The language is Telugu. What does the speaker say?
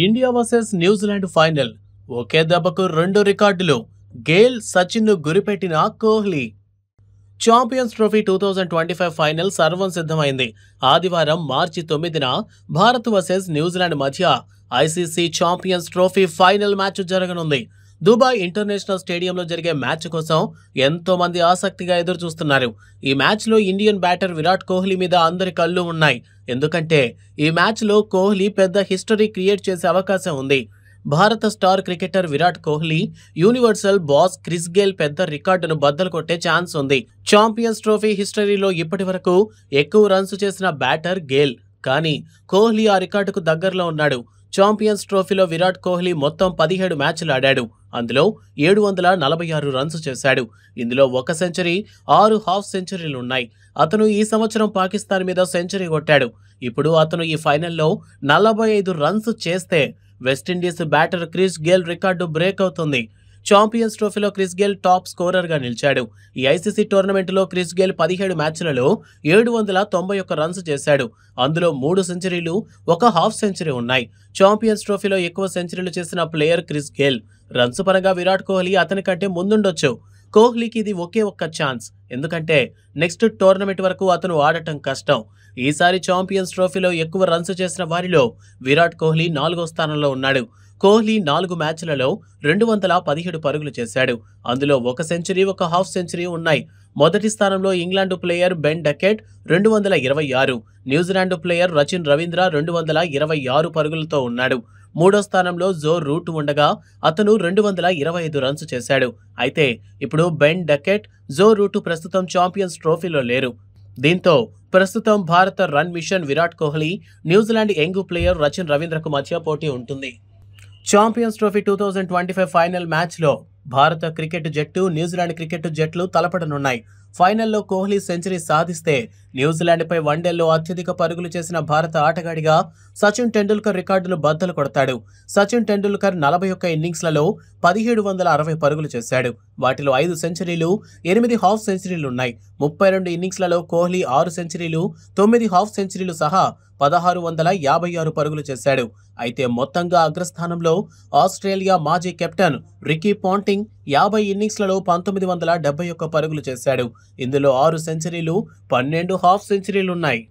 India versus New Zealand final. ఒకే దెబ్బకు రెండు రికార్డులు. గేల్, సచిన్ను గురిపెట్టిన కోహ్లీ. ఛాంపియన్స్ ట్రోఫీ 2025 ఫైనల్ సర్వం సిద్ధమైంది. ఆదివారం మార్చి 9న భారత్ వర్సెస్ న్యూజిలాండ్ మధ్య ICC champions trophy final match జరగనుంది. దుబాయ్ ఇంటర్నేషనల్ స్టేడియంలో జరిగే మ్యాచ్ కోసం ఎంతో మంది ఆసక్తిగా ఎదురుచూస్తున్నారు. ఈ మ్యాచ్లో ఇండియన్ బ్యాటర్ విరాట్ కోహ్లీ మీద అందరి కళ్ళు ఉన్నాయి. ఎందుకంటే ఈ మ్యాచ్లో కోహ్లీ పెద్ద హిస్టరీ క్రియేట్ చేసే అవకాశం ఉంది. భారత star cricketer Virat Kohli universal boss Chris Gayle పెద్ద రికార్డును బద్దలు కొట్టే ఛాన్స్ ఉంది. ఛాంపియన్స్ ట్రోఫీ హిస్టరీలో ఇప్పటి వరకు ఎక్కువ రన్స్ చేసిన బ్యాటర్ గేల్. కానీ కోహ్లీ ఆ రికార్డుకు దగ్గరలో ఉన్నాడు. ఛాంపియన్స్ ట్రోఫీలో విరాట్ కోహ్లీ మొత్తం 17 మ్యాచ్లు ఆడాడు. అందులో 746 రన్స్ చేశాడు. ఇందులో ఒక సెంచరీ, 6 హాఫ్ సెంచరీలున్నాయి. అతను ఈ సంవత్సరం పాకిస్తాన్ మీద సెంచరీ కొట్టాడు. ఇప్పుడు అతను ఈ ఫైనల్లో 45 రన్స్ చేస్తే West Indies batter Chris Gayle record break అవుతుంది. ఛాంపియన్స్ ట్రోఫీలో క్రిస్ గేల్ టాప్ స్కోరర్గా నిలిచాడు. ఈ ఐసీసీ టోర్నమెంట్లో క్రిస్ గేల్ 17 మ్యాచ్లలో 791 రన్స్ చేశాడు. అందులో 3 సెంచరీలు, 1 హాఫ్ సెంచరీ ఉన్నాయి. ఛాంపియన్స్ ట్రోఫీలో ఎక్కువ సెంచరీలు చేసిన ప్లేయర్ క్రిస్ గేల్. రన్స్ పరంగా విరాట్ కోహ్లీ అతని కంటే ముందుండొచ్చు. కోహ్లీకి ఇది ఒకే ఒక్క ఛాన్స్. ఎందుకంటే నెక్స్ట్ టోర్నమెంట్ వరకు అతను ఆడటం కష్టం. ఈసారి ఛాంపియన్స్ ట్రోఫీలో ఎక్కువ రన్స్ చేసిన వారిలో విరాట్ కోహ్లీ 4వ స్థానంలో ఉన్నాడు. కోహ్లీ 4 మ్యాచ్లలో 217 పరుగులు చేశాడు. అందులో 1 సెంచరీ, 1 హాఫ్ సెంచరీ ఉన్నాయి. మొదటి స్థానంలో England player Ben Duckett 226, New Zealand player Rachin Ravindra 226 పరుగులతో ఉన్నాడు. మూడో స్థానంలో జో రూట్ ఉండగా అతను 225 రన్స్ చేశాడు. అయితే ఇప్పుడు బెన్ డకెట్, జో రూట్ ప్రస్తుతం ఛాంపియన్స్ ట్రోఫీలో లేరు. దీంతో ప్రస్తుతం భారత run machine Virat Kohli, New Zealand young player Rachin రవీంద్రకు మధ్య పోటీ ఉంటుంది. ఛాంపియన్స్ ట్రోఫీ 2025 ఫైనల్ మ్యాచ్లో భారత క్రికెట్ జట్టు, న్యూజిలాండ్ క్రికెట్ జట్లు తలపడనున్నాయి. ఫైనల్లో కోహ్లీ సెంచరీ సాధిస్తే న్యూజిలాండ్పై వన్డేల్లో అత్యధిక పరుగులు చేసిన భారత ఆటగాడిగా సచిన్ టెండూల్కర్ రికార్డును బద్దలు కొడతాడు. సచిన్ టెండూల్కర్ 41 ఇన్నింగ్స్లలో 1760 పరుగులు చేశాడు. వాటిలో 5 సెంచరీలు, 8 హాఫ్ సెంచరీలున్నాయి. 32 ఇన్నింగ్స్లలో కోహ్లీ 6 సెంచరీలు, 9 హాఫ్ సెంచరీలు సహా 1656 పరుగులు చేశాడు. అయితే మొత్తంగా అగ్రస్థానంలో ఆస్ట్రేలియా మాజీ కెప్టెన్ రికీ పాంటింగ్ 50 ఇన్నింగ్స్లలో 1971 పరుగులు చేశాడు. ఇందులో 6 సెంచరీలు, 12 హాఫ్ సెంచరీలున్నాయి.